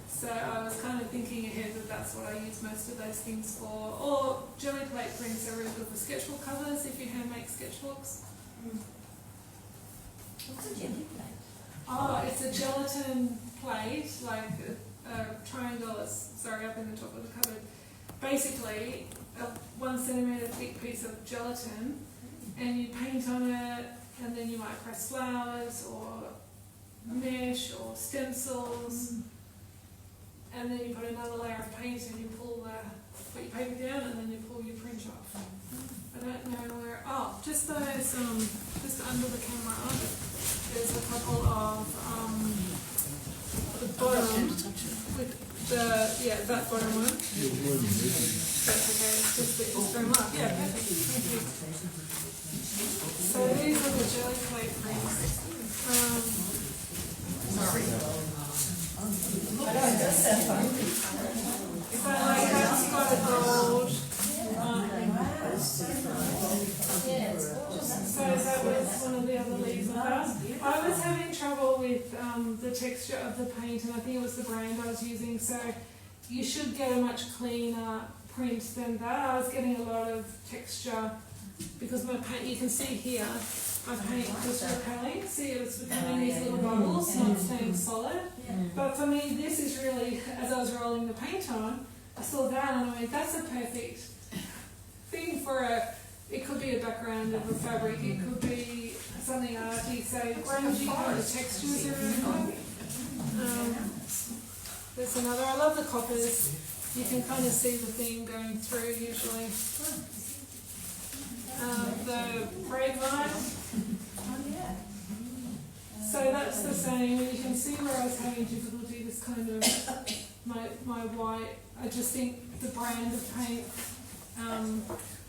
So I was kind of thinking ahead that that's what I use most of those things for. Or jelly plate prints are really good for sketchbook covers if you hand make sketchbooks. What's a jelly plate? Oh, it's a gelatin plate, like a triangle, sorry, up in the top of the cupboard. Basically, a 1 centimetre thick piece of gelatin, and you paint on it, and then you might press flowers or mesh or stencils. And then you put another layer of paint and you put your paper down and then you pull your print off. I don't know where, just those, just under the camera, there's a couple of, the bottom, with that bottom one. That's okay, it's just it's from up, yeah, perfect, thank you. So these are the jelly plate prints. Sorry. So like that's got a gold. So that was one of the other leaves of that. I was having trouble with the texture of the paint, and I think it was the brand I was using. So you should get a much cleaner print than that. I was getting a lot of texture because my paint, you can see here, my paint was repelling. See, it was becoming these little bubbles, not staying solid. But for me, this is really, as I was rolling the paint on, I saw that and I went, that's a perfect thing for it could be a background of a fabric, it could be something arty, so grungy kind of textures are really good. There's another, I love the coppers, you can kind of see the theme going through usually. The grapevine. So that's the same, and you can see where I was having difficulty, this kind of, my white, I just think the brand of paint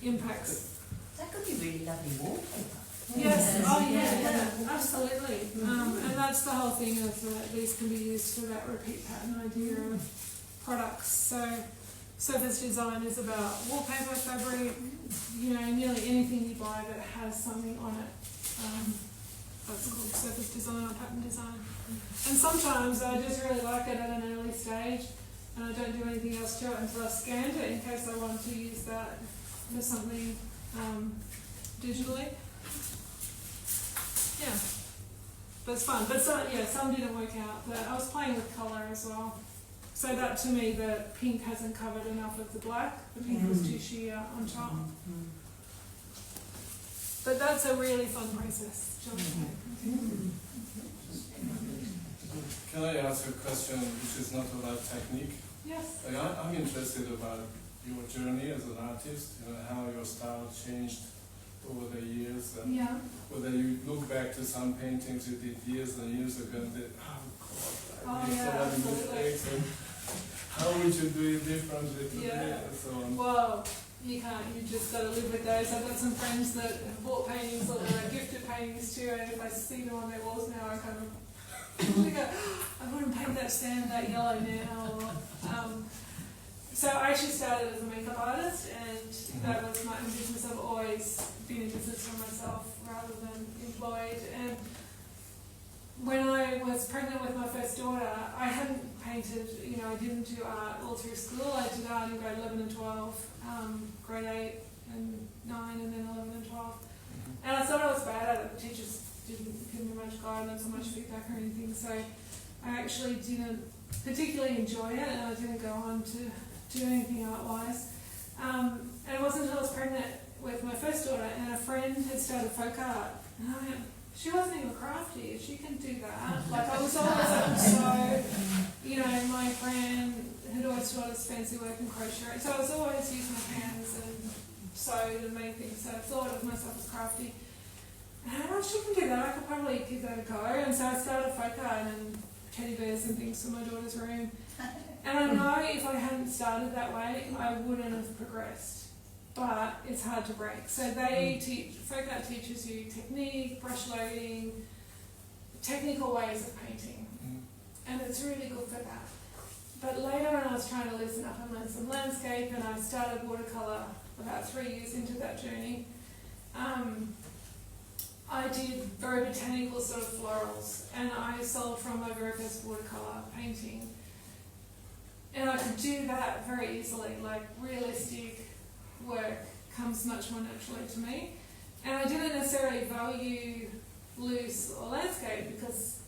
impacts. That could be really lovely wallpaper. Yes, oh yeah, absolutely. And that's the whole thing of these can be used for that repeat pattern idea of products. So surface design is about wallpaper, fabric, you know, nearly anything you buy that has something on it. That's called surface design or pattern design. And sometimes I just really like it at an early stage and I don't do anything else to it until I've scanned it in case I want to use that for something digitally. Yeah, but it's fun. But some didn't work out. But I was playing with colour as well. So that to me, the pink hasn't covered enough of the black. The pink was too sheer on top. But that's a really fun process. Can I ask a question which is not about technique? Yes. Like I'm interested about your journey as an artist, you know, how your style changed over the years, and Yeah. whether you look back to some paintings you did years and years ago and think, oh God, I made so many absolutely. mistakes, and how would you do it differently today, Yeah. and so on. Well, you can't, you just got to live with those. I've got some friends that have bought paintings or that are gifted paintings too, and if I see them on their walls now, I kind of go, I wouldn't paint that stand that yellow now. Or, so I actually started as a makeup artist, and that was my own business. I've always been in business for myself rather than employed. And when I was pregnant with my first daughter, I hadn't painted, you know, I didn't do art all through school. I did art in grade 11 and 12, grade 8 and 9, and then 11 and 12. And I thought I was bad at it. The teachers didn't give me much guidance or much feedback or anything, so I actually didn't particularly enjoy it, and I didn't go on to do anything art-wise. And it wasn't until I was pregnant with my first daughter, and a friend had started folk art, and I went, she wasn't even crafty, she can do that. Like, I was always up to sew, you know, my friend had always taught us fancy work and crochet, so I was always using my hands and sewed and made things, so I thought of myself as crafty. And I thought, she can do that, I could probably give that a go. And so I started folk art and teddy bears and things for my daughter's room. And I know if I hadn't started that way, I wouldn't have progressed. But it's hard to break. So they teach, folk art teaches you technique, brush loading, technical ways of painting. And it's really good for that. But later when I was trying to loosen up and learn some landscape, and I started watercolour about 3 years into that journey, I did very botanical sort of florals, and I sold from my very first watercolour painting. And I could do that very easily, like realistic work comes much more naturally to me. And I didn't necessarily value loose or landscape because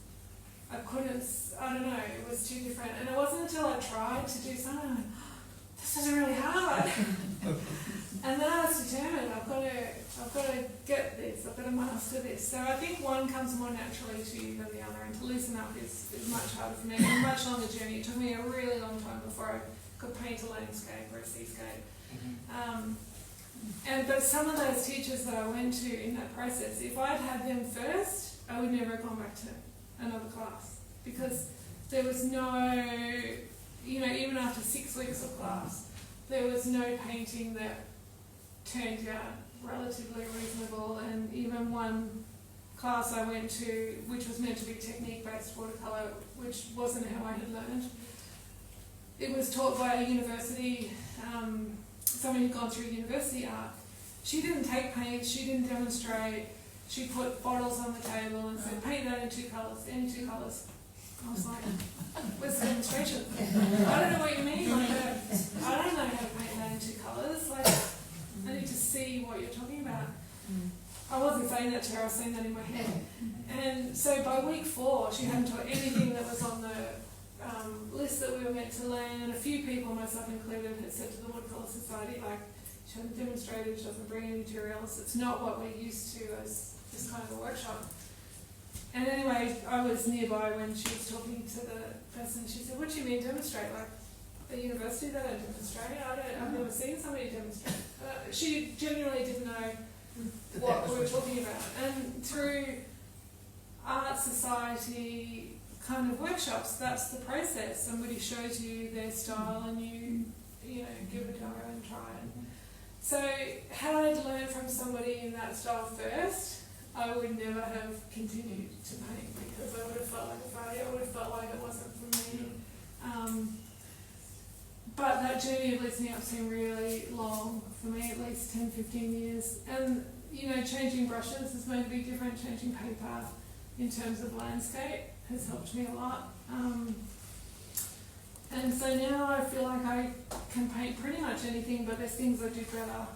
I couldn't, I don't know, it was too different. And it wasn't until I tried to do something, I went, this is really hard. And then I was determined, I've got to get this, I've got to master this. So I think one comes more naturally to you than the other, and to loosen up is much harder for me. It's a much longer journey. It took me a really long time before I could paint a landscape or a seascape. But some of those teachers that I went to in that process, if I'd had them first, I would never have gone back to another class, because there was no, you know, even after 6 weeks of class, there was no painting that turned out relatively reasonable. And even one class I went to, which was meant to be technique-based watercolour, which wasn't how I had learned. It was taught by a university, someone who'd gone through university art. She didn't take paints, she didn't demonstrate, she put bottles on the table and said, paint that in 2 colours, any 2 colours. I was like, where's the demonstration? I don't know what you mean. Like, I don't know how to paint that in 2 colours. Like, I need to see what you're talking about. I wasn't saying that to her, I was saying that in my head. And so by week 4, she hadn't taught anything that was on the list that we were meant to learn. A few people, myself included, had said to the Watercolour Society, like, she hasn't demonstrated, she doesn't bring any materials. It's not what we're used to as this kind of a workshop. And anyway, I was nearby when she was talking to the person. She said, "What do you mean demonstrate? Like, at university they don't demonstrate? I've never seen somebody demonstrate." She genuinely didn't know what we were talking about. And through art society kind of workshops, that's the process. Somebody shows you their style and you give it a go and try it. So had I learned from somebody in that style first, I would never have continued to paint because I would have felt like a failure. I would have felt like it wasn't for me. But that journey of lifting up seemed really long for me, at least 10, 15 years. And, changing brushes has made a big difference. Changing paper in terms of landscape has helped me a lot. And so now I feel like I can paint pretty much anything, but there's things I do better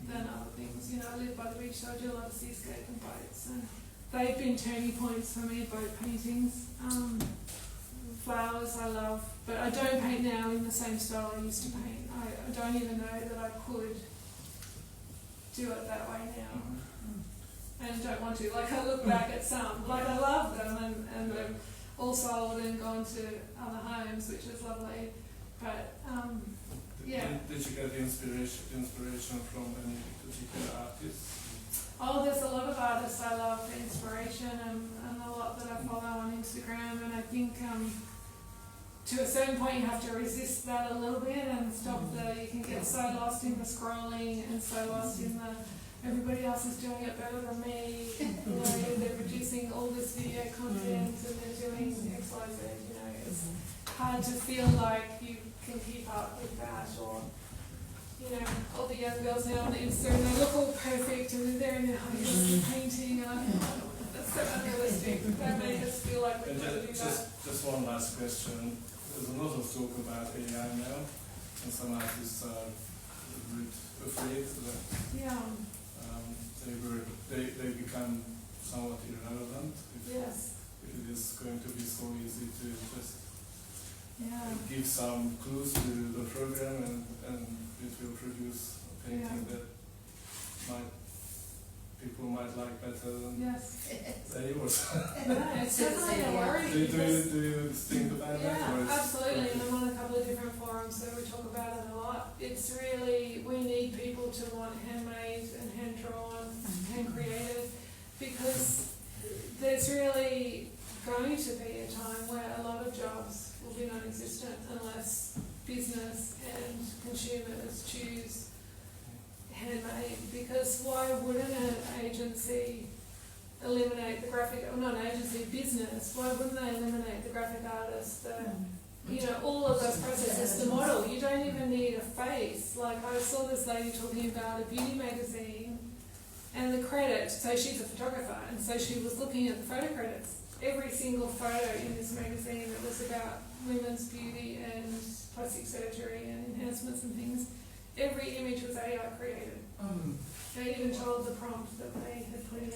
than other things. I live by the beach, so I do a lot of seascape and boats. And they've been turning points for me, boat paintings. Flowers I love, but I don't paint now in the same style I used to paint. I don't even know that I could do it that way now. And don't want to. Like, I look back at some, like, I love them and they've all sold and gone to other homes, which is lovely. But, yeah. Did you get the inspiration from any particular artist? Oh, there's a lot of artists I love for inspiration and a lot that I follow on Instagram, and I think to a certain point you have to resist that a little bit and stop you can get so lost in the scrolling and so lost in the everybody else is doing it better than me, they're producing all this video content and they're doing X, Y, Z, it's hard to feel like you can keep up with that, or all the young girls now on Insta and they look all perfect and they're in their homes painting and I think, that's so unrealistic. That made us feel like we've got to do that. Just one last question. There's a lot of talk about AI now, and some artists are a bit afraid that they become somewhat irrelevant if it is going to be so easy to just give some clues to the program and it will produce a painting that people might like better than yours. It's definitely a worry. Do you think about that? Yeah, absolutely. And I'm on a couple of different forums, so we talk about it a lot. It's really, we need people to want handmade and hand-drawn, hand-created, because there's really going to be a time where a lot of jobs will be non-existent unless business and consumers choose handmade, because why wouldn't an agency eliminate the graphic, or not an agency, business, why wouldn't they eliminate the graphic artist, all of those processes, the model, you don't even need a face. Like, I saw this lady talking about a beauty magazine and the credit, so she's a photographer, and so she was looking at the photo credits. Every single photo in this magazine that was about women's beauty and plastic surgery and enhancements and things, every image was AI created. They even told the prompt that they had put in.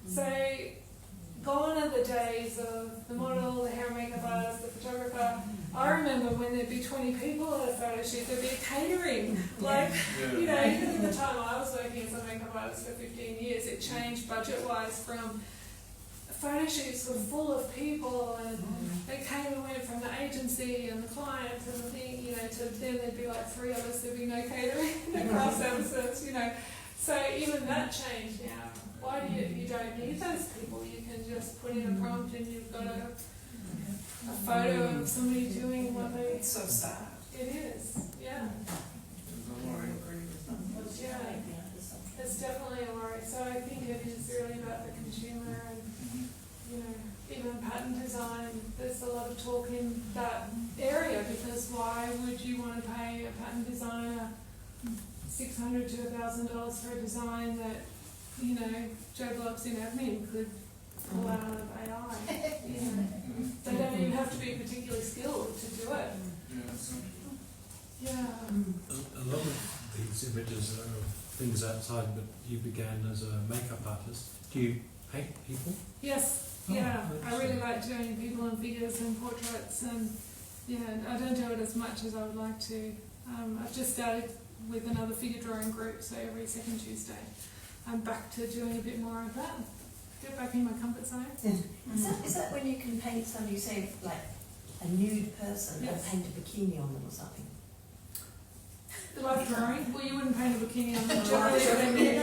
So, gone are the days of the model, the hair and makeup artist, the photographer. I remember when there'd be 20 people at a photo shoot, there'd be a catering. Even in the time I was working as a makeup artist for 15 years, it changed budget-wise from photo shoots were full of people and they came and went from the agency and the clients and the thing, to then there'd be like 3 of us, there'd be no catering, no craft services, So even that changed now. Why do you don't need those people? You can just put in a prompt and you've got a photo of somebody doing what they... It's so sad. It is, yeah. It's definitely a worry. So I think it is really about the consumer and, even pattern design. There's a lot of talk in that area because why would you want to pay a pattern designer $600 to $1,000 for a design that, Joe Bloggs in admin could pull out of AI? They don't even have to be particularly skilled to do it. Yeah. Yeah. A lot of these images are things outside, but you began as a makeup artist. Do you paint people? Yes, Oh, yeah. I really interesting. like doing people and figures and portraits, and yeah, I don't do it as much as I would like to. I've just started with another figure drawing group, so every second Tuesday I'm back to doing a bit more of that. Get back in my comfort zone. Is that when you can paint somebody, say, like a nude person, Yes. and paint a bikini on them or something? The life drawing? Well, you wouldn't paint a bikini on them. Life Generally, drawing, they're nude.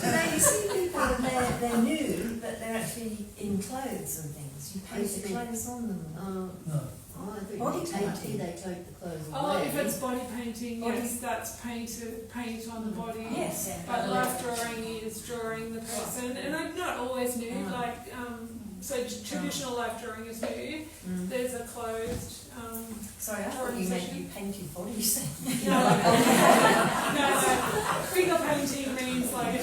No, you see people and they're nude, but they're actually in clothes and things. You paint the clothes on them. No. Oh, I think Body they painting, painting. they take the clothes Oh, away. if it's body painting, Body- yes, that's paint on the body. Yes. But life drawing is drawing the person, and I'm not always nude. Like, so traditional life drawing is nude. There's a closed. Sorry, I thought you meant you painted bodies. No, figure painting means like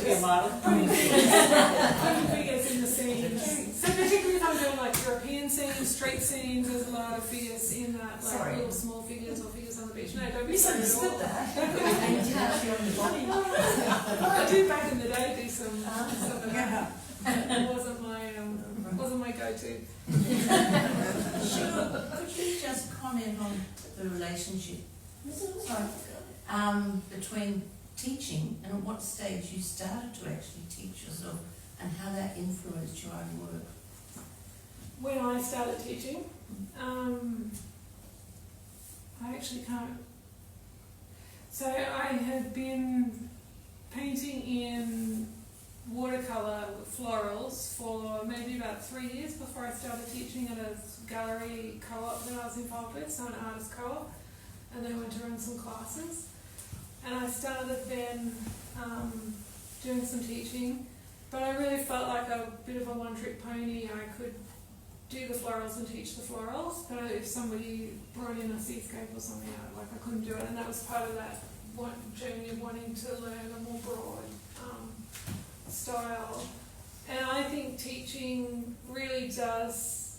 putting figures in the scenes. So particularly if I'm doing like European scenes, street scenes, there's a lot of figures in that, like Sorry. little small figures or figures on the beach. No, don't be sorry at Misunderstood all. that. Painted actually on the body. I did back in the day do some of that. It wasn't my go-to. Could you just comment on the relationship between teaching and at what stage you started to actually teach yourself and how that influenced your own work? When I started teaching, I actually can't. So I had been painting in watercolour florals for maybe about 3 years before I started teaching at a gallery co-op that I was involved with, so an artist co-op, and then went to run some classes. And I started then doing some teaching, but I really felt like a bit of a one-trick pony. I could do the florals and teach the florals, but if somebody brought in a seascape or something, I couldn't do it, and that was part of that journey of wanting to learn a more broad style. And I think teaching really does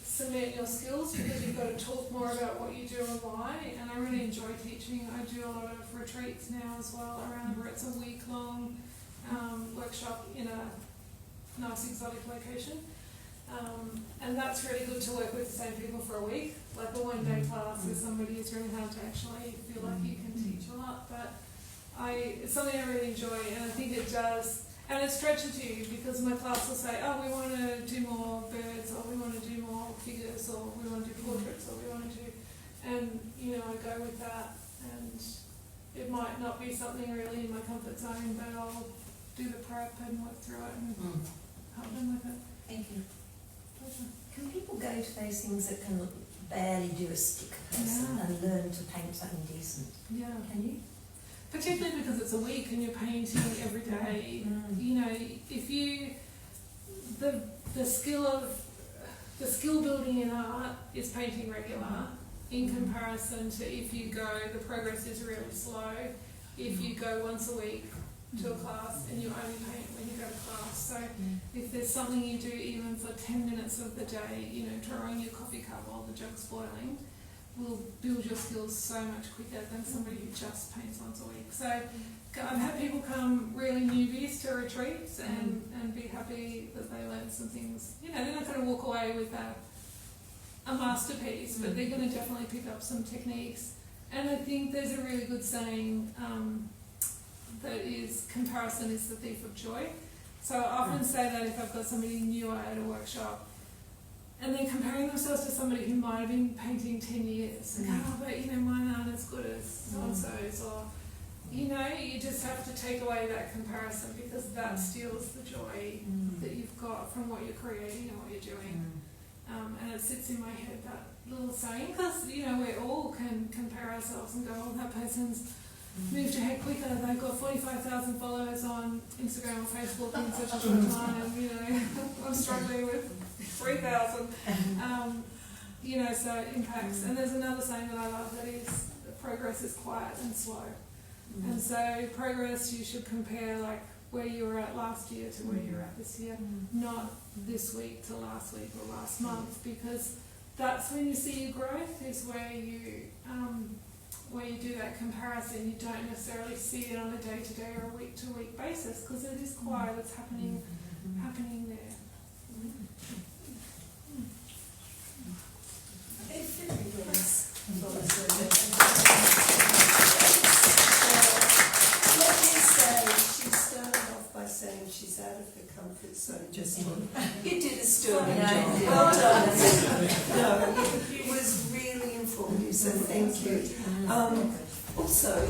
cement your skills because you've got to talk more about what you do and why. And I really enjoy teaching. I do a lot of retreats now as well around where it's a week-long workshop in a nice exotic location. And that's really good to work with the same people for a week. Like a one-day class with somebody is really hard to actually feel like you can teach a lot. But it's something I really enjoy, and I think it does. And it stretches you because my class will say, oh, we want to do more birds, or we want to do more figures, or we want to do portraits, or we want to do, and I go with that. And it might not be something really in my comfort zone, but I'll do the prep and work through it and help them with it. Thank you. Pleasure. Can people go to those things that can barely do a stick person and learn to paint something decent? Yeah. Can you? Particularly because it's a week and you're painting every day. If you the skill building in art is painting regular in comparison to if you go, the progress is really slow. If you go once a week to a class and you only paint when you go to class. So if there's something you do even for 10 minutes of the day, drawing your coffee cup while the jug's boiling, will build your skills so much quicker than somebody who just paints once a week. So I've had people come really newbies to retreats and be happy that they learned some things. They're not going to walk away with a masterpiece, but they're going to definitely pick up some techniques. And I think there's a really good saying that is, comparison is the thief of joy. So I often say that if I've got somebody newer at a workshop, and then comparing themselves to somebody who might have been painting 10 years. Like, but mine aren't as good as so-and-so's, or, you just have to take away that comparison because that steals the joy that you've got from what you're creating and what you're doing. And it sits in my head, that little saying, because, we all can compare ourselves and go, oh, that person's moved ahead quicker, they've got 45,000 followers on Instagram or Facebook in such a short time, I'm struggling with 3,000. So it impacts. And there's another saying that I love that is, progress is quiet and slow. And so progress, you should compare like where you were at last year to where you're at this year, not this week to last week or last month, because that's when you see your growth, is where you where you do that comparison, you don't necessarily see it on a day-to-day or a week-to-week basis because it is quiet. It's happening there. If it begins, let me say, she started off by saying she's out of her comfort zone just You did a sterling job. Well done. No, it was really informative, so thank you. Also,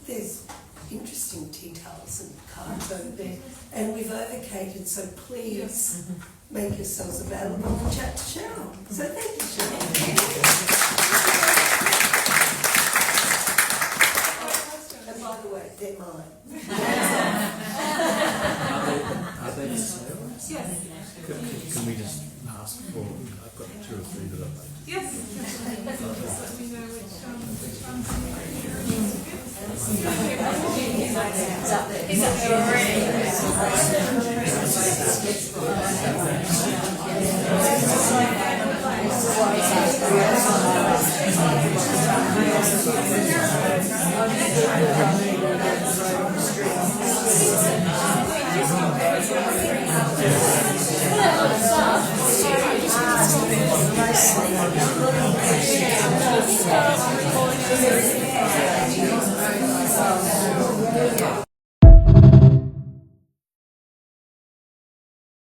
there's interesting tea towels and cards over there, and we've overcated, so please make yourselves available and chat to Cheryl. So thank you, Cheryl. And by the way, they're mine. Are they for sale? Yes. Can we just ask for, I've got 2 or 3 that I'd like. Yes. Just let me know which ones. He's up there Mostly.